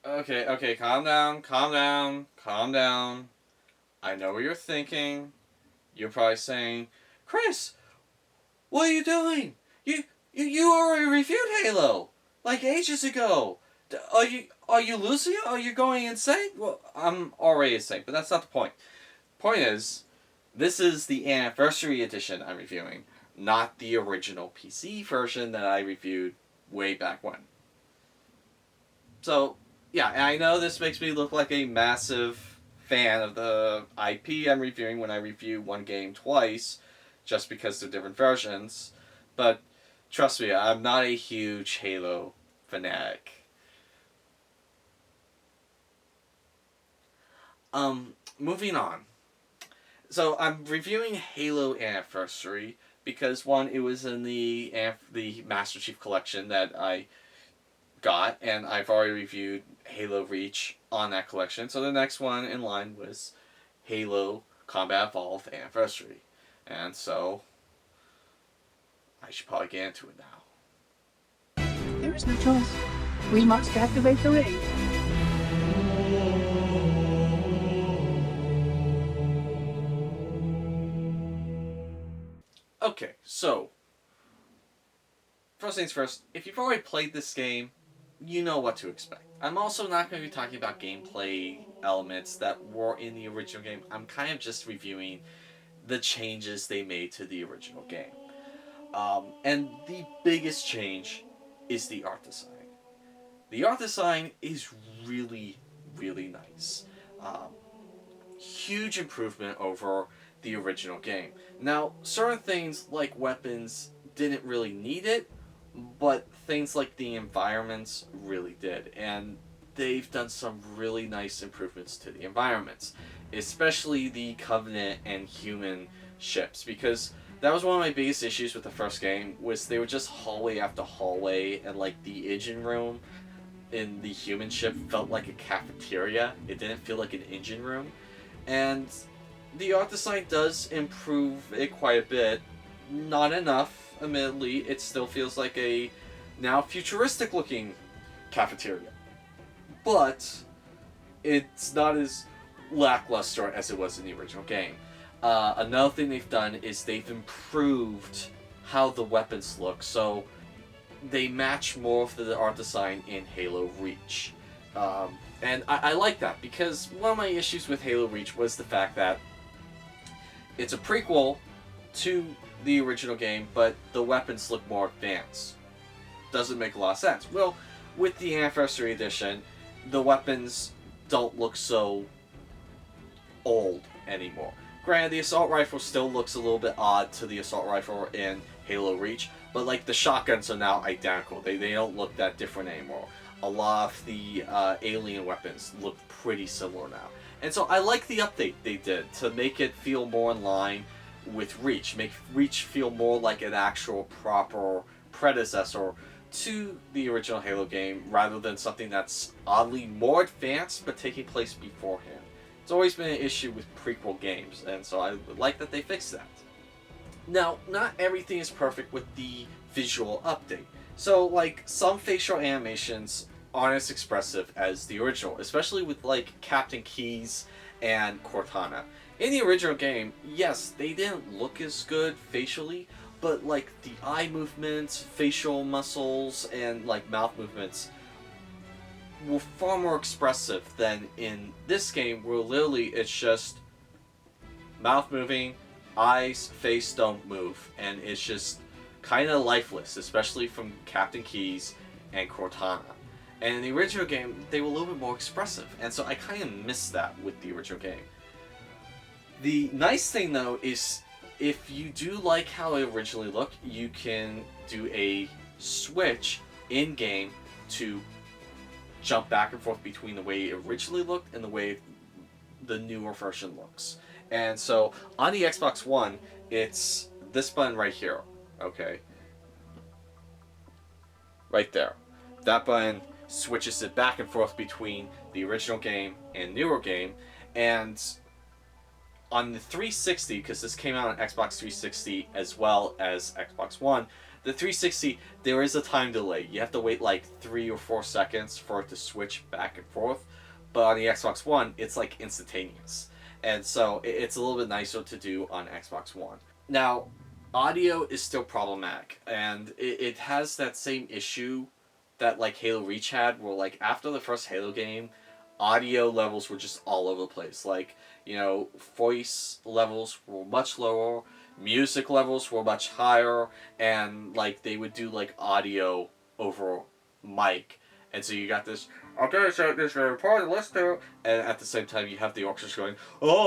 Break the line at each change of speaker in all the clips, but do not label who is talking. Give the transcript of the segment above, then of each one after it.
Okay, calm down, calm down, calm down. I know what you're thinking. You're probably saying, Chris, what are you doing? You already reviewed Halo like ages ago. Are you losing it? Are you going insane? Well, I'm already insane, but that's not the point. Point is, this is the anniversary edition I'm reviewing, not the original PC version that I reviewed way back when. So, yeah, and I know this makes me look like a massive fan of the IP I'm reviewing when I review one game twice, just because they're different versions. But trust me, I'm not a huge Halo fanatic. Moving on. So I'm reviewing Halo Anniversary because one, it was in the Master Chief Collection that I got, and I've already reviewed Halo Reach on that collection. So the next one in line was Halo Combat Evolved Anniversary, and so I should probably get into it now.
There is no choice. We must activate the ring.
Okay, so first things first, if you've already played this game, you know what to expect. I'm also not going to be talking about gameplay elements that were in the original game. I'm kind of just reviewing the changes they made to the original game. And the biggest change is the art design. The art design is really, really nice. Um, Huge improvement over the original game. Now, certain things like weapons didn't really need it, but things like the environments really did. And they've done some really nice improvements to the environments, especially the Covenant and human ships, because that was one of my biggest issues with the first game was they were just hallway after hallway, and like the engine room in the human ship felt like a cafeteria. It didn't feel like an engine room. And the art design does improve it quite a bit. Not enough, admittedly. It still feels like a now futuristic looking cafeteria. But it's not as lackluster as it was in the original game. Another thing they've done is they've improved how the weapons look. So they match more of the art design in Halo Reach. And I like that because one of my issues with Halo Reach was the fact that it's a prequel to the original game, but the weapons look more advanced. Doesn't make a lot of sense. Well, with the Anniversary Edition, the weapons don't look so old anymore. Granted, the assault rifle still looks a little bit odd to the assault rifle in Halo Reach, but like the shotguns are now identical. They don't look that different anymore. A lot of the alien weapons look pretty similar now. And so I like the update they did to make it feel more in line with Reach. Make Reach feel more like an actual proper predecessor to the original Halo game rather than something that's oddly more advanced but taking place beforehand. It's always been an issue with prequel games, and so I like that they fixed that. Now, not everything is perfect with the visual update. So, like, some facial animations aren't as expressive as the original, especially with, like, Captain Keyes and Cortana. In the original game, yes, they didn't look as good facially, but, like, the eye movements, facial muscles, and, like, mouth movements were far more expressive than in this game, where literally it's just mouth moving, eyes, face don't move, and it's just kind of lifeless, especially from Captain Keyes and Cortana. And in the original game, they were a little bit more expressive, and so I kind of miss that with the original game. The nice thing, though, is if you do like how it originally looked, you can do a switch in-game to jump back and forth between the way it originally looked and the way the newer version looks. And so on the Xbox One, it's this button right here. Okay. Right there. That button switches it back and forth between the original game and newer game. And on the 360, because this came out on Xbox 360 as well as Xbox One, The 360, there is a time delay. You have to wait like 3 or 4 seconds for it to switch back and forth. But on the Xbox One, it's like instantaneous. And so it's a little bit nicer to do on Xbox One. Now, audio is still problematic, and it has that same issue that like Halo Reach had, where like after the first Halo game, audio levels were just all over the place. Like, you know, voice levels were much lower, music levels were much higher, and like they would do like audio over mic. And so you got this, okay, so there's very important, let's do, and at the same time you have the orchestra going, oh,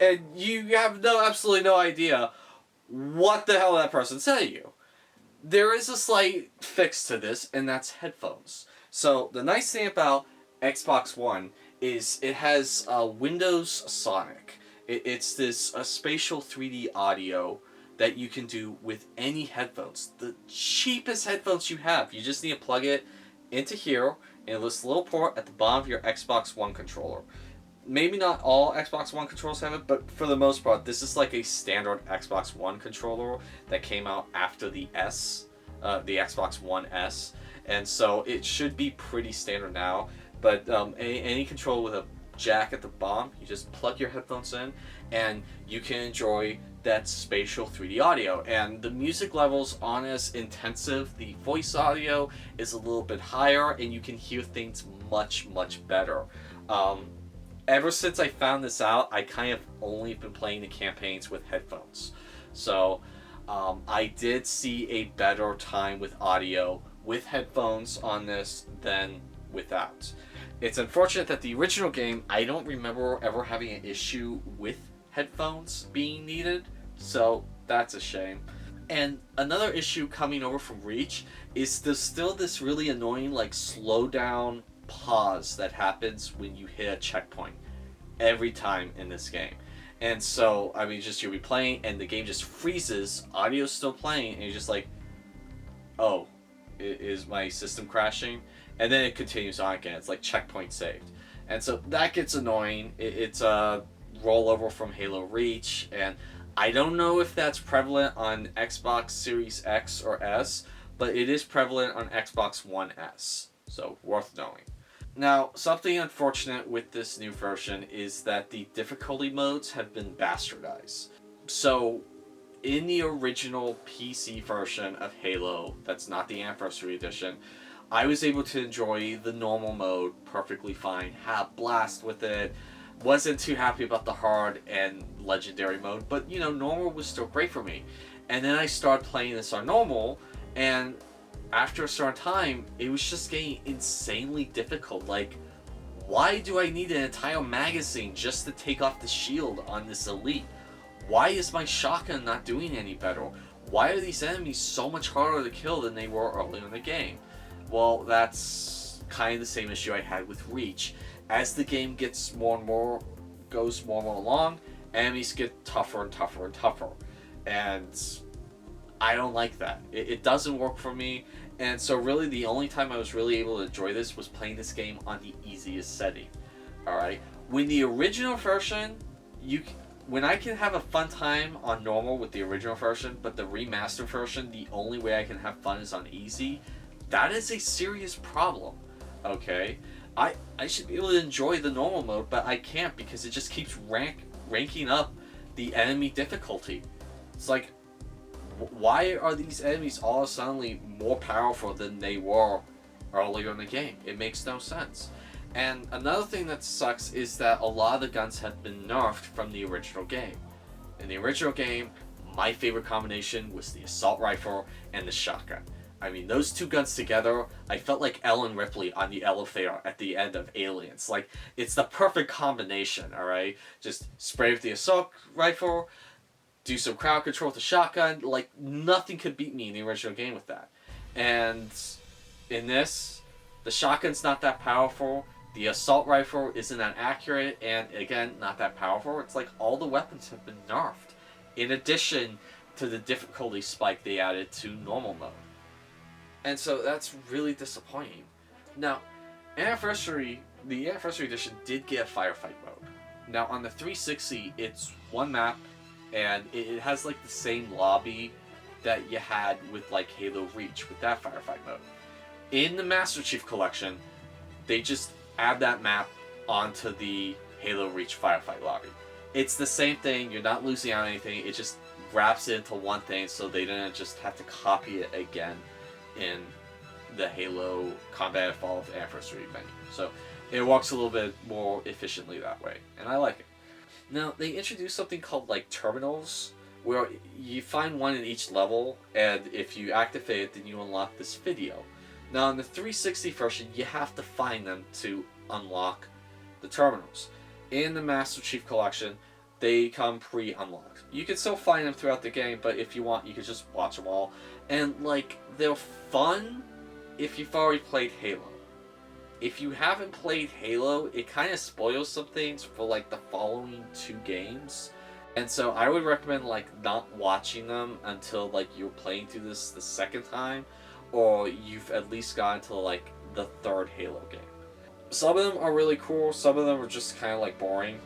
and you have absolutely no idea what the hell that person's saying to you. There is a slight fix to this, and that's headphones. So the nice thing about Xbox One is it has Windows Sonic. It's this spatial 3D audio that you can do with any headphones. The cheapest headphones you have. You just need to plug it into here in this little port at the bottom of your Xbox One controller. Maybe not all Xbox One controllers have it, but for the most part, this is like a standard Xbox One controller that came out after the the Xbox One S, and so it should be pretty standard now. But any controller with a jack at the bottom, you just plug your headphones in, and you can enjoy that spatial 3D audio. And the music levels aren't as intensive. The voice audio is a little bit higher, and you can hear things much, much better. Ever since I found this out, I kind of only been playing the campaigns with headphones. So I did see a better time with audio with headphones on this than without. It's unfortunate that the original game, I don't remember ever having an issue with headphones being needed, so that's a shame. And another issue coming over from Reach is there's still this really annoying like slow down pause that happens when you hit a checkpoint every time in this game. And so, I mean, just you'll be playing and the game just freezes, audio's still playing, and you're just like, oh, is my system crashing? And then it continues on again. It's like checkpoint saved. And so that gets annoying. It's a rollover from Halo Reach, and I don't know if that's prevalent on Xbox Series X or S, but it is prevalent on Xbox One S. So, worth knowing. Now, something unfortunate with this new version is that the difficulty modes have been bastardized. So, in the original PC version of Halo, that's not the Anniversary Edition, I was able to enjoy the normal mode perfectly fine, have a blast with it, wasn't too happy about the hard and legendary mode, but you know, normal was still great for me. And then I started playing this on normal, and after a certain time, it was just getting insanely difficult. Like, why do I need an entire magazine just to take off the shield on this elite? Why is my shotgun not doing any better? Why are these enemies so much harder to kill than they were earlier in the game? Well, that's kind of the same issue I had with Reach. As the game gets more and more, goes more and more along, enemies get tougher and tougher and tougher. And I don't like that. It doesn't work for me. And so really the only time I was really able to enjoy this was playing this game on the easiest setting. Alright? When the original version, when I can have a fun time on normal with the original version, but the remastered version, the only way I can have fun is on easy, that is a serious problem. Okay? I should be able to enjoy the normal mode, but I can't because it just keeps ranking up the enemy difficulty. It's like, why are these enemies all suddenly more powerful than they were earlier in the game? It makes no sense. And another thing that sucks is that a lot of the guns have been nerfed from the original game. In the original game, my favorite combination was the assault rifle and the shotgun. I mean, those two guns together, I felt like Ellen Ripley on the elevator at the end of Aliens. Like, it's the perfect combination, alright? Just spray with the assault rifle, do some crowd control with the shotgun. Like, nothing could beat me in the original game with that. And in this, the shotgun's not that powerful, the assault rifle isn't that accurate, and again, not that powerful. It's like all the weapons have been nerfed, in addition to the difficulty spike they added to normal mode. And so that's really disappointing. Now, the Anniversary Edition did get a Firefight Mode. Now on the 360, it's one map, and it has like the same lobby that you had with like Halo Reach with that Firefight mode. In the Master Chief Collection, they just add that map onto the Halo Reach Firefight lobby. It's the same thing, you're not losing out on anything, it just wraps it into one thing so they didn't just have to copy it again in the Halo Combat Evolved Anniversary menu. So it works a little bit more efficiently that way, and I like it. Now, they introduced something called like terminals, where you find one in each level, and if you activate it, then you unlock this video. Now, in the 360 version, you have to find them to unlock the terminals. In the Master Chief Collection, they come pre-unlocked. You can still find them throughout the game, but if you want, you can just watch them all. And, like, they're fun if you've already played Halo. If you haven't played Halo, it kind of spoils some things for, like, the following 2 games. And so I would recommend, like, not watching them until, like, you're playing through this the second time, or you've at least gotten to, like, the 3rd Halo game. Some of them are really cool, some of them are just kind of, like, boring.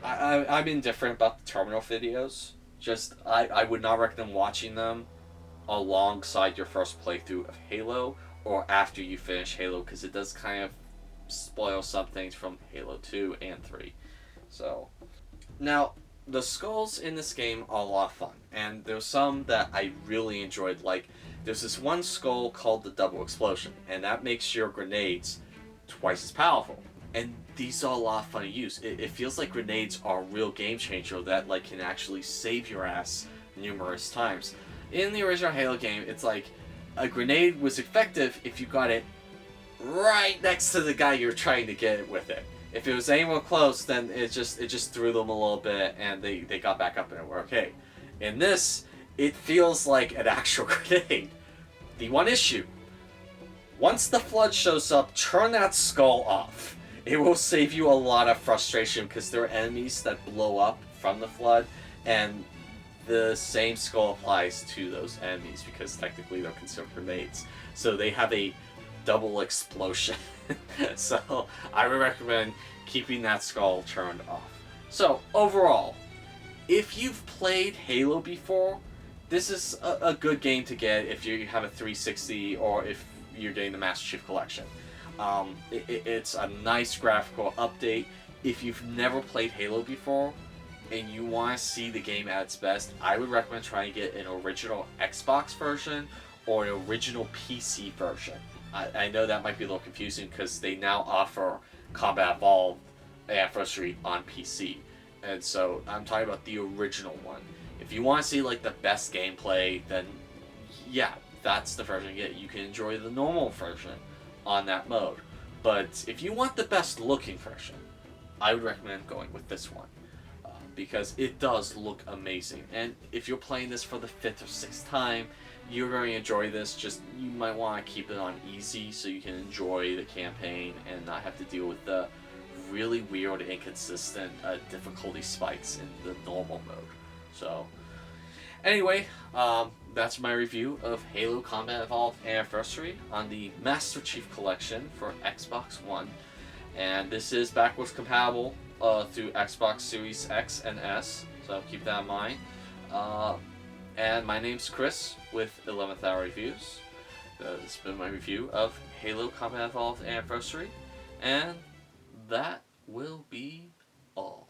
I'm indifferent about the terminal videos. Just, I would not recommend watching them alongside your first playthrough of Halo, or after you finish Halo, because it does kind of spoil some things from Halo 2 and 3. So, now, the skulls in this game are a lot of fun, and there's some that I really enjoyed. Like, there's this one skull called the Double Explosion, and that makes your grenades twice as powerful. And these are a lot of fun to use. It feels like grenades are a real game changer that like can actually save your ass numerous times. In the original Halo game, it's like a grenade was effective if you got it right next to the guy you're trying to get it with it. If it was anyone close, then it just threw them a little bit, and they got back up and were okay. In this, it feels like an actual grenade. The one issue: once the flood shows up, turn that skull off. It will save you a lot of frustration because there are enemies that blow up from the flood, and the same skull applies to those enemies because technically they're considered grenades. So they have a double explosion. So I would recommend keeping that skull turned off. So overall, if you've played Halo before, this is a good game to get if you have a 360 or if you're getting the Master Chief Collection. It's a nice graphical update. If you've never played Halo before and you want to see the game at its best, I would recommend trying to get an original Xbox version or an original PC version. I know that might be a little confusing because they now offer Combat Evolved Anniversary on PC. And so I'm talking about the original one. If you want to see like the best gameplay, then yeah, that's the version you get. You can enjoy the normal version on that mode. But if you want the best looking version, I would recommend going with this one. Because it does look amazing. And if you're playing this for the 5th or 6th time, you're going to enjoy this. Just, you might want to keep it on easy so you can enjoy the campaign and not have to deal with the really weird, inconsistent difficulty spikes in the normal mode. So, anyway, that's my review of Halo Combat Evolved Anniversary on the Master Chief Collection for Xbox One. And this is backwards compatible through Xbox Series X and S, so keep that in mind. And my name's Chris with 11th Hour Reviews. This has been my review of Halo Combat Evolved Anniversary, and that will be all.